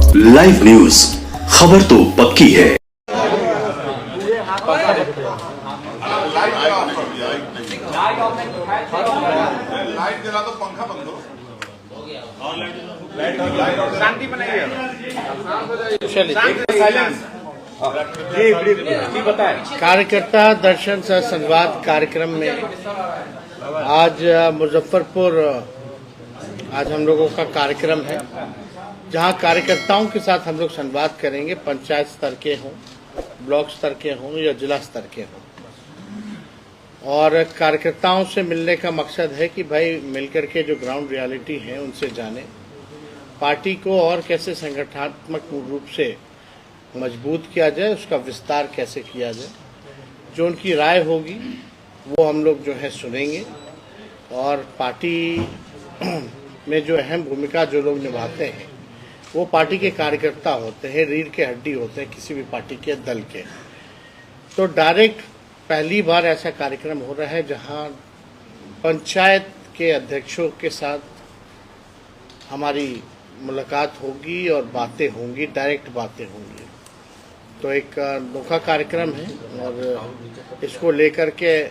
Live news, खबर तो पक्की है। लाइट जला दो, पंखा बंद हो शांति बनाइए। कार्यकर्ता दर्शन सह संवाद कार्यक्रम में आज मुजफ्फरपुर आज हम लोगों का कार्यक्रम है, जहां कार्यकर्ताओं के साथ हम लोग संवाद करेंगे। पंचायत स्तर के हों, ब्लॉक स्तर के हों या जिला स्तर के हों, और कार्यकर्ताओं से मिलने का मकसद है कि भाई मिलकर के जो ग्राउंड रियलिटी है उनसे जाने, पार्टी को और कैसे संगठनात्मक रूप से मजबूत किया जाए, उसका विस्तार कैसे किया जाए। जो उनकी राय होगी वो हम लोग जो है सुनेंगे, और पार्टी में जो अहम भूमिका जो लोग निभाते हैं वो पार्टी के कार्यकर्ता होते हैं, रीढ़ के हड्डी होते हैं किसी भी पार्टी के दल के। तो डायरेक्ट पहली बार ऐसा कार्यक्रम हो रहा है जहां पंचायत के अध्यक्षों के साथ हमारी मुलाकात होगी और बातें होंगी, डायरेक्ट बातें होंगी। तो एक अनोखा कार्यक्रम है, और इसको लेकर के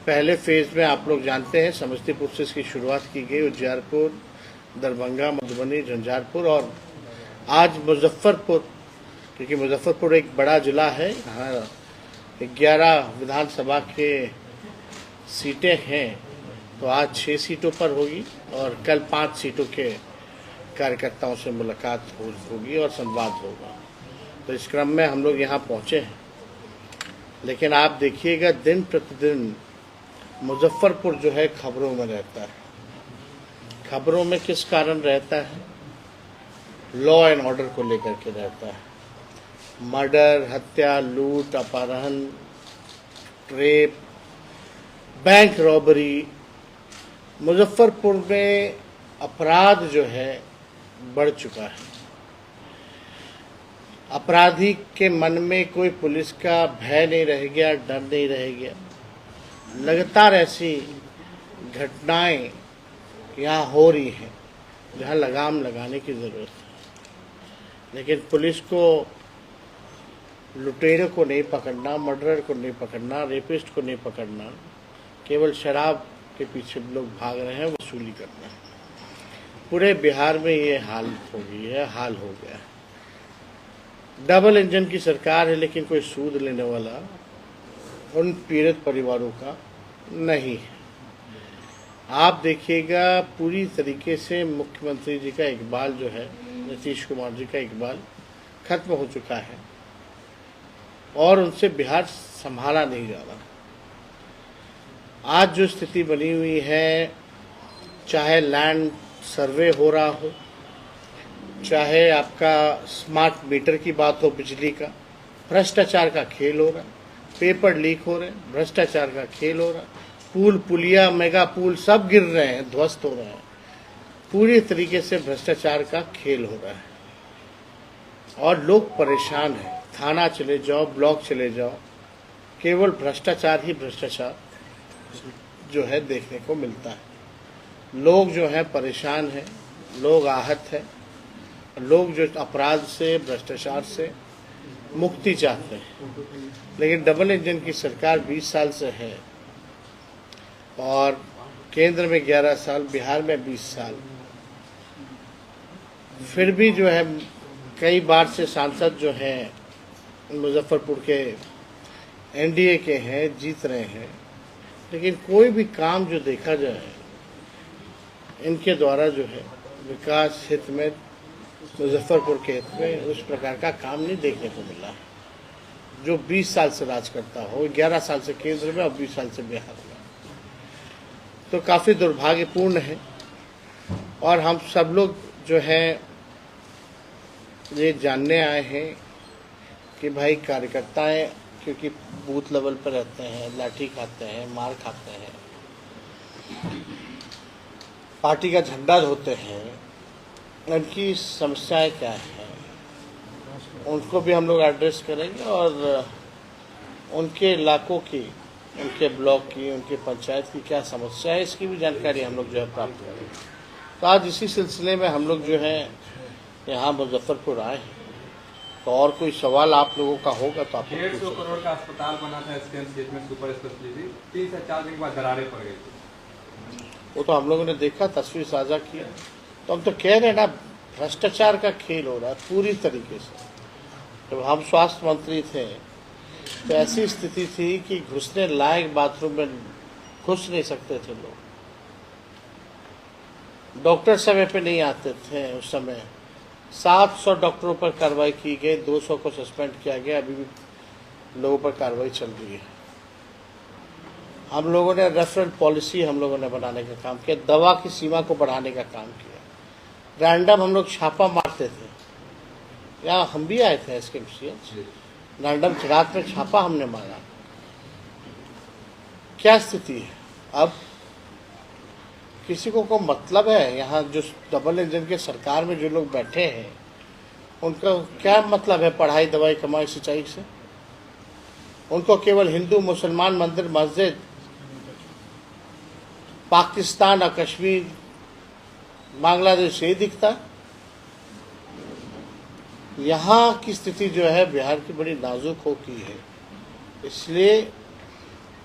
पहले फेज में आप लोग जानते हैं समस्तीपुर से इसकी शुरुआत की गई, उज्जैनपुर, दरभंगा, मधुबनी, झंझारपुर और आज मुजफ्फरपुर, क्योंकि मुजफ्फरपुर एक बड़ा जिला है। यहाँ 11 विधानसभा के सीटें हैं, तो आज 6 सीटों पर होगी और कल 5 सीटों के कार्यकर्ताओं से मुलाकात होगी और संवाद होगा। तो इस क्रम में हम लोग यहाँ पहुँचे हैं, लेकिन आप देखिएगा दिन प्रतिदिन मुजफ्फरपुर जो है खबरों में रहता है। खबरों में किस कारण रहता है? लॉ एंड ऑर्डर को लेकर के रहता है। मर्डर, हत्या, लूट, अपहरण, रेप, बैंक रॉबरी। मुजफ्फरपुर में अपराध जो है बढ़ चुका है। अपराधी के मन में कोई पुलिस का भय नहीं रह गया, डर नहीं रह गया। लगातार ऐसी घटनाएं यहाँ हो रही हैं जहाँ लगाम लगाने की ज़रूरत है, लेकिन पुलिस को लुटेरों को नहीं पकड़ना, मर्डरर को नहीं पकड़ना, रेपिस्ट को नहीं पकड़ना, केवल शराब के पीछे लोग भाग रहे हैं, वसूली करना है। पूरे बिहार में ये हाल हो गई है, हाल हो गया है। डबल इंजन की सरकार है, लेकिन कोई सूद लेने वाला उन पीड़ित परिवारों का नहीं है। आप देखिएगा पूरी तरीके से मुख्यमंत्री जी का इकबाल जो है, नीतीश कुमार जी का इकबाल खत्म हो चुका है और उनसे बिहार संभाला नहीं जा रहा। आज जो स्थिति बनी हुई है, चाहे लैंड सर्वे हो रहा हो, चाहे आपका स्मार्ट मीटर की बात हो, बिजली का, भ्रष्टाचार का खेल हो रहा है। पेपर लीक हो रहे हैं, भ्रष्टाचार का खेल हो रहा है। पुल, पुलिया, मेगा पुल सब गिर रहे हैं, ध्वस्त हो रहे हैं। पूरी तरीके से भ्रष्टाचार का खेल हो रहा है और लोग परेशान हैं। थाना चले जाओ, ब्लॉक चले जाओ, केवल भ्रष्टाचार ही भ्रष्टाचार जो है देखने को मिलता है। लोग जो है परेशान हैं, लोग आहत हैं, लोग जो अपराध से, भ्रष्टाचार से मुक्ति चाहते हैं। लेकिन डबल इंजन की सरकार 20 साल से है और केंद्र में 11 साल, बिहार में 20 साल, फिर भी जो है कई बार से सांसद जो हैं मुजफ्फरपुर के एनडीए के हैं, जीत रहे हैं, लेकिन कोई भी काम जो देखा जाए इनके द्वारा जो है विकास हित में, मुजफ्फरपुर के हित में उस प्रकार का काम नहीं देखने को मिला है जो 20 साल से राज करता हो। 11 साल से केंद्र में और 20 साल से बिहार में। तो काफ़ी दुर्भाग्यपूर्ण है, और हम सब लोग जो है ये जानने आए हैं कि भाई कार्यकर्ताएं क्योंकि बूथ लेवल पर रहते हैं, लाठी खाते हैं, मार खाते हैं, पार्टी का झंडा धोते हैं, उनकी समस्याएं क्या हैं उनको भी हम लोग एड्रेस करेंगे, और उनके इलाकों की, उनके ब्लॉक की, उनके पंचायत की क्या समस्या है इसकी भी जानकारी हम लोग जो है प्राप्त करेंगे। तो आज इसी सिलसिले में हम लोग जो है यहाँ मुजफ्फरपुर आए हैं। तो और कोई सवाल आप लोगों का होगा तो आप लोग 150 पूछ सकते करोड़ का अस्पताल बना था स्कैन स्टेट में सुपर स्पेशलिटी 3 से 4 दिन के बाद दरारें पड़ गई थी। हैं। वो तो हम लोगों ने देखा, तस्वीर साझा किया। तो हम तो कह रहे हैं ना, भ्रष्टाचार का खेल हो रहा है पूरी तरीके से। जब हम स्वास्थ्य मंत्री थे तो ऐसी स्थिति थी कि घुसने लायक बाथरूम में घुस नहीं सकते थे लोग। डॉक्टर समय पे नहीं आते थे उस समय। 700 डॉक्टरों पर कार्रवाई की गई, 200 को सस्पेंड किया गया। अभी भी लोगों पर कार्रवाई चल रही है। हम लोगों ने रेफरल पॉलिसी हम लोगों ने बनाने का काम किया, दवा की सीमा को बढ़ाने का काम किया। रैंडम हम लोग छापा मारते थे, यहाँ हम भी आए थे SKMCH, रैंडम रात में छापा हमने मारा। क्या स्थिति है अब? किसी को मतलब है? यहाँ जो डबल इंजन के सरकार में जो लोग बैठे हैं उनका क्या मतलब है पढ़ाई, दवाई, कमाई, सिंचाई से? उनको केवल हिंदू, मुसलमान, मंदिर, मस्जिद, पाकिस्तान और कश्मीर, बांग्लादेश यही दिखता। यहाँ की स्थिति जो है बिहार की बड़ी नाजुक हो की है। इसलिए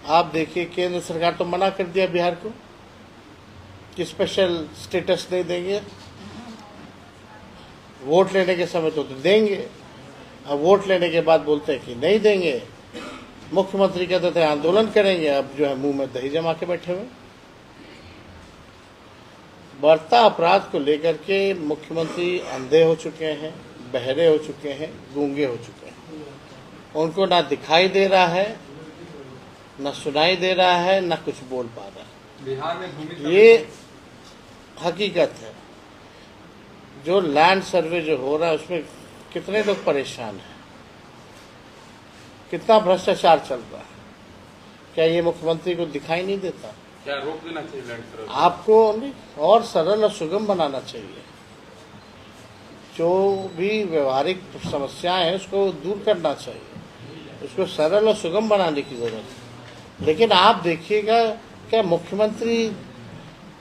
आप देखिए, केंद्र सरकार तो मना कर दिया बिहार को कि स्पेशल स्टेटस नहीं देंगे। वोट लेने के समय तो देंगे, अब वोट लेने के बाद बोलते हैं कि नहीं देंगे। मुख्यमंत्री कहते थे आंदोलन करेंगे, अब जो है मुंह में दही जमा के बैठे हुए। बढ़ता अपराध को लेकर के मुख्यमंत्री अंधे हो चुके हैं, बहरे हो चुके हैं, गूंगे हो चुके हैं। उनको ना दिखाई दे रहा है, न सुनाई दे रहा है, न कुछ बोल पा रहा है। बिहार में भूमि ये हकीकत है। जो लैंड सर्वे जो हो रहा है उसमें कितने लोग परेशान हैं, कितना भ्रष्टाचार चल रहा है। क्या ये मुख्यमंत्री को दिखाई नहीं देता? क्या रोक देना चाहिए लैंड सर्वे? आपको नहीं, और सरल और सुगम बनाना चाहिए। जो भी व्यवहारिक समस्याएं हैं उसको दूर करना चाहिए, उसको सरल और सुगम बनाने की जरूरत है। लेकिन आप देखिएगा, क्या मुख्यमंत्री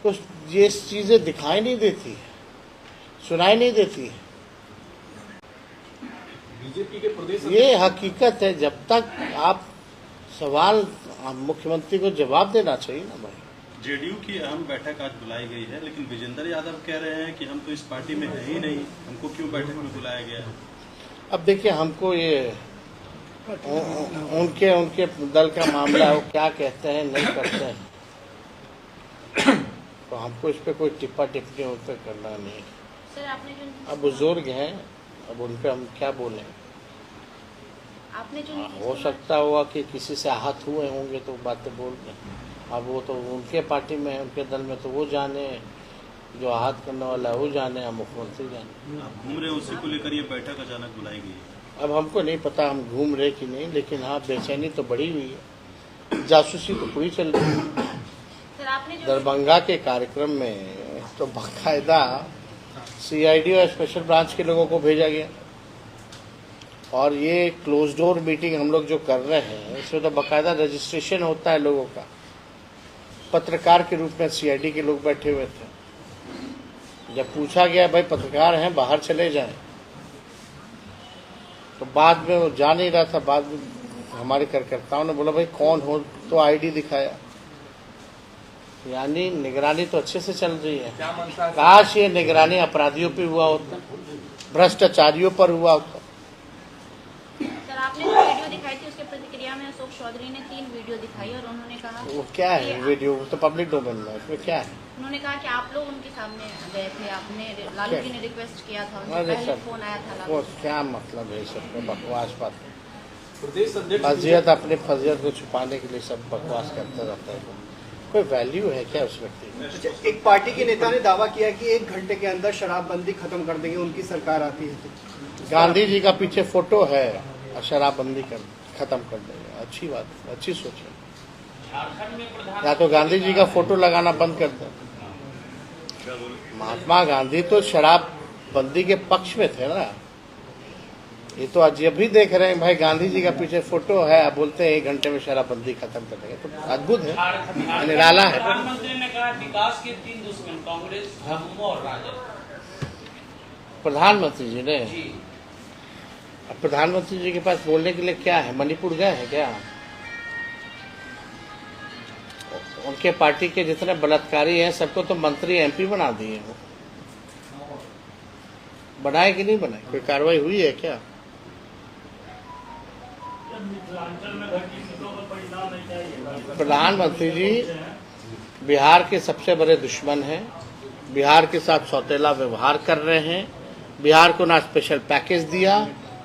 को ये चीजें दिखाई नहीं देती है, सुनाई नहीं देती है? बीजेपी के प्रदेश ये हकीकत है। जब तक आप सवाल मुख्यमंत्री को जवाब देना चाहिए ना भाई। जेडीयू की अहम बैठक आज बुलाई गई है, लेकिन विजेंद्र यादव कह रहे हैं कि हम तो इस पार्टी में है ही नहीं, हमको क्यों बैठक में बुलाया गया है? अब देखिए, हमको ये उनके दल का मामला है, वो क्या कहते हैं नहीं करते हैं, तो हमको इस पे कोई टिप्पा टिप्पणी उन पर करना नहीं। सर, आपने जो अब बुजुर्ग हैं, अब उन पे हम क्या बोलें। आपने जो हो सकता हुआ कि किसी से आहत हुए होंगे तो बातें बोल रहे हैं। अब वो तो उनके पार्टी में है, उनके दल में, तो वो जाने, जो आहत करने वाला है वो जाने, या मुख्यमंत्री जाने। आप घूम रहे हैं, उसी को लेकर ये बैठक अचानक बुलाई गई है। अब हमको नहीं पता हम घूम रहे कि नहीं, लेकिन हाँ बेचैनी तो बढ़ी हुई है, जासूसी तो पूरी चल रही है। सर, आपने जो दरभंगा के कार्यक्रम में तो बाकायदा CID और स्पेशल ब्रांच के लोगों को भेजा गया, और ये क्लोज डोर मीटिंग हम लोग जो कर रहे हैं इसमें तो बाकायदा रजिस्ट्रेशन होता है लोगों का। पत्रकार के रूप में CID के लोग बैठे हुए थे। जब पूछा गया भाई पत्रकार हैं बाहर चले जाएं, तो बाद में वो जा नहीं रहा था। बाद में हमारे कार्यकर्ताओं ने बोला भाई कौन हो, तो ID दिखाया। यानी निगरानी तो अच्छे से चल रही है। क्या मनसा है? काश ये निगरानी अपराधियों पे हुआ होता, भ्रष्टाचारियों पर हुआ होता। सर, आपने जो वीडियो दिखाई थी उसके प्रतिक्रिया में अशोक चौधरी ने 3 वीडियो दिखाई और उन्होंने कहा वो क्या है कि वीडियो? वो तो पब्लिक डोमेन में, उसमें क्या है? उन्होंने कहा कि आप लोग उनके सामने गए थे, आपने लालू जी ने रिक्वेस्ट किया था, उनसे अरे पहले सर, फोन आया था वो लालू जी। क्या मतलब है सबको बकवास बात? प्रदेश अध्यक्ष फजीयत अपनी फजीयत को छुपाने के लिए सब बकवास करते रहते हैं। कोई वैल्यू है क्या उस व्यक्ति की? अच्छा, एक पार्टी के नेता ने दावा किया कि 1 घंटे के अंदर शराबबंदी खत्म कर देंगे, उनकी सरकार आती है तो। गांधी जी का पीछे फोटो है और शराबबंदी खत्म कर देंगे। अच्छी बात, अच्छी सोच है। या तो गांधी जी का फोटो लगाना बंद कर दें। महात्मा गांधी तो शराबबंदी के पक्ष में थे ना। ये तो आज अभी देख रहे हैं भाई, गांधी जी का पीछे फोटो है, आप बोलते हैं 1 घंटे में शराबबंदी खत्म कर देंगे, तो अद्भुत है, निराला है। प्रधानमंत्री ने कहा विकास के 3 दुश्मन कांग्रेस, भाजपा और राजद। प्रधानमंत्री जी ने, अब प्रधानमंत्री जी के पास बोलने के लिए क्या है? मणिपुर गए हैं क्या? उनके पार्टी के जितने बलात्कारी हैं सबको तो मंत्री एमपी बना दिए हो। बनाए कि नहीं बनाए? कोई कार्रवाई हुई है क्या? प्रधानमंत्री जी बिहार के सबसे बड़े दुश्मन हैं, बिहार के साथ सौतेला व्यवहार कर रहे हैं। बिहार को ना स्पेशल पैकेज दिया,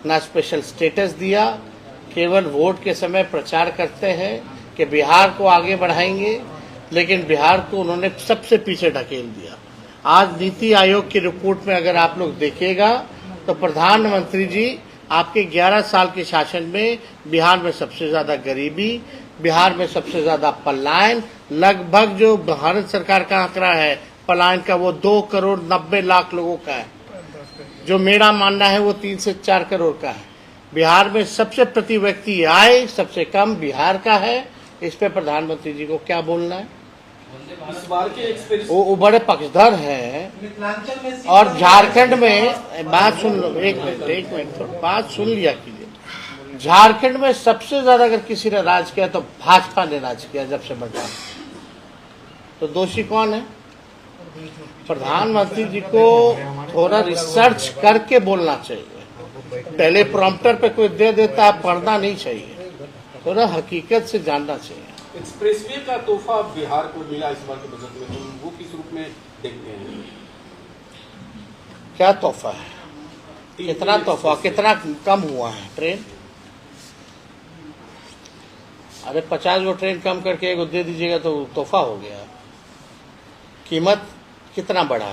ना स्पेशल स्टेटस दिया, केवल वोट के समय प्रचार करते हैं कि बिहार को आगे बढ़ाएंगे, लेकिन बिहार को उन्होंने सबसे पीछे ढकेल दिया। आज नीति आयोग की रिपोर्ट में अगर आप लोग देखिएगा तो प्रधानमंत्री जी आपके 11 साल के शासन में बिहार में सबसे ज्यादा गरीबी, बिहार में सबसे ज्यादा पलायन, लगभग जो भारत सरकार का आंकड़ा है पलायन का वो 2,90,00,000 लोगों का है, जो मेरा मानना है वो 3 से 4 करोड़ का है। बिहार में सबसे प्रति व्यक्ति आय सबसे कम बिहार का है। इस पे प्रधानमंत्री जी को क्या बोलना है? इस बार के एक्सप्रेस वो बड़े पक्षधर हैं। और झारखंड में बात सुन लो, एक मिनट थोड़ा बात सुन लिया कीजिए। झारखंड में सबसे ज्यादा अगर किसी ने राज किया तो भाजपा ने राज किया जब से बचा। तो दोषी कौन है? प्रधानमंत्री जी को थोड़ा रिसर्च करके बोलना चाहिए। पहले प्रॉम्प्टर पे कोई दे देता है, पढ़ना नहीं चाहिए, थोड़ा हकीकत से जानना चाहिए। एक्सप्रेसवे का तोहफा बिहार को मिला इस बार के बजट में, तो वो किस रूप में देखते हैं? क्या तोहफा है? कितना तोहफा, कितना कम हुआ है ट्रेन? अरे 50 वो ट्रेन कम करके एक दे दीजिएगा तो तोहफा हो गया। कीमत कितना बढ़ा?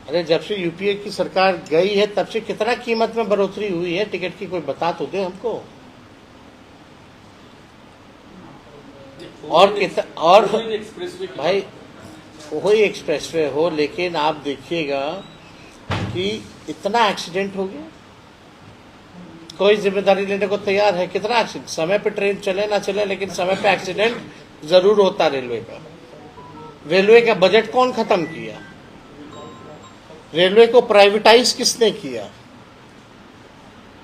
अरे जब से यूपीए की सरकार गई है तब से कितना कीमत में बढ़ोतरी हुई है टिकट की? कोई बता तो दे हमको। और भाई वही एक्सप्रेसवे हो, लेकिन आप देखिएगा कि इतना एक्सीडेंट हो गया, कोई जिम्मेदारी लेने को तैयार है? कितना एक्सीडेंट, समय पे ट्रेन चले ना चले लेकिन समय पे एक्सीडेंट जरूर होता रेलवे का। रेलवे का बजट कौन खत्म किया? रेलवे को प्राइवेटाइज किसने किया?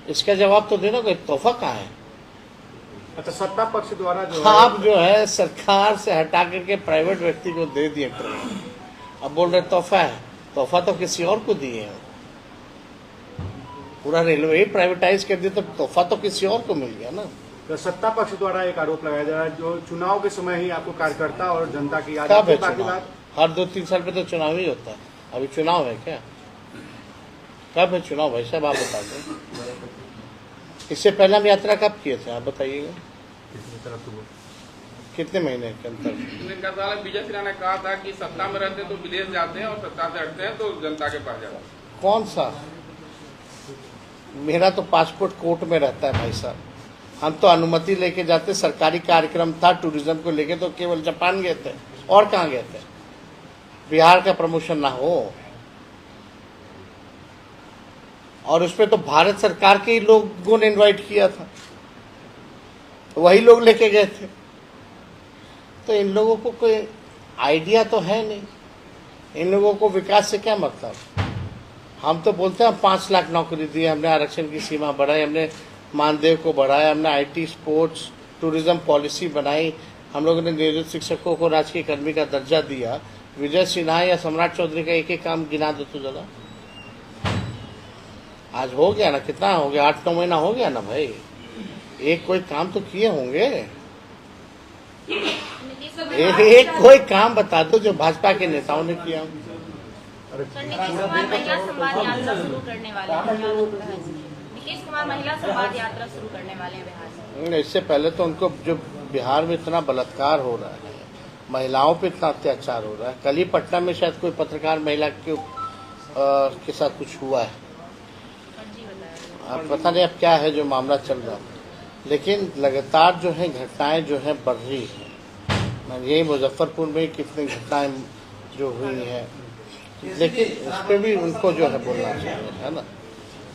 इसका जवाब तो देना। कोई तोहफा कहाँ है? अच्छा, सत्ता पक्ष द्वारा जो आप जो है सरकार से हटा करके प्राइवेट व्यक्ति को दे दिए ट्रेन, अब बोल रहे तोहफा है। तोहफा तो किसी और को दिए हैं। पूरा रेलवे ही प्राइवेटाइज कर दिया तो तोहफा तो किसी और को मिल गया ना। तो सत्ता पक्ष द्वारा एक आरोप लगाया जा रहा है जो चुनाव के समय ही आपको कार्यकर्ता और जनता की याद कब है बाकी चुनाव? बात हर 2-3 साल पे तो चुनाव ही होता है। अभी चुनाव है क्या? कब है चुनाव भाई साहब, आप बता दें। इससे पहले हम यात्रा कब किए थे आप बताइएगा? कितने महीने के अंतर? विजय सिन्हा ने कहा था कि सत्ता में रहते तो विदेश जाते हैं और सत्ता से हटते हैं तो जनता के पास जाते हैं। कौन सा? मेरा तो पासपोर्ट कोर्ट में रहता है भाई साहब। हम तो अनुमति लेके जाते, सरकारी कार्यक्रम था टूरिज्म को लेके तो केवल जापान गए थे, और कहाँ गए थे? बिहार का प्रमोशन ना हो। और उसपे तो भारत सरकार के ही लोगों ने इनवाइट किया था, वही लोग लेके गए थे। तो इन लोगों को कोई आइडिया तो है नहीं, इन लोगों को विकास से क्या मतलब? हम तो बोलते हैं हम 5 लाख नौकरी दिए, हमने आरक्षण की सीमा बढ़ाई, हमने मानदेय को बढ़ाया, हमने आईटी, स्पोर्ट्स, टूरिज्म पॉलिसी बनाई, हम लोगों ने नियोजित शिक्षकों को राजकीय कर्मी का दर्जा दिया। विजय सिन्हा या सम्राट चौधरी का एक एक काम गिना दो तो जरा। आज हो गया ना, कितना हो गया? 8-9 महीना हो गया ना भाई। एक कोई काम तो किए होंगे। एक कोई काम बता दो जो भाजपा के नेताओं ने किया। नीतीश कुमार महिला संवाद यात्रा शुरू करने वाले हैं। नीतीश कुमार महिला संवाद यात्रा शुरू करने वाले हैं बिहार में। इससे पहले तो उनको, जो बिहार में इतना बलात्कार हो रहा है, महिलाओं पे इतना अत्याचार हो रहा है, कल ही पटना में शायद कोई पत्रकार महिला के साथ कुछ हुआ है, अब पता नहीं अब क्या है जो मामला चल रहा है। लेकिन लगातार जो है घटनाएं जो है बढ़ रही है। यही मुजफ्फरपुर में कितनी घटनाएं जो हुई हैं, लेकिन इस पे भी उनको जो है बोलना चाहिए, है ना।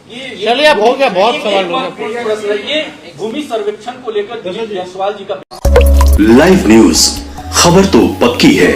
चलिए अब हो गया, बहुत सवाल हो गया। ये भूमि सर्वेक्षण को लेकर दिलीप जायसवाल जी का लाइव न्यूज, खबर तो पक्की है।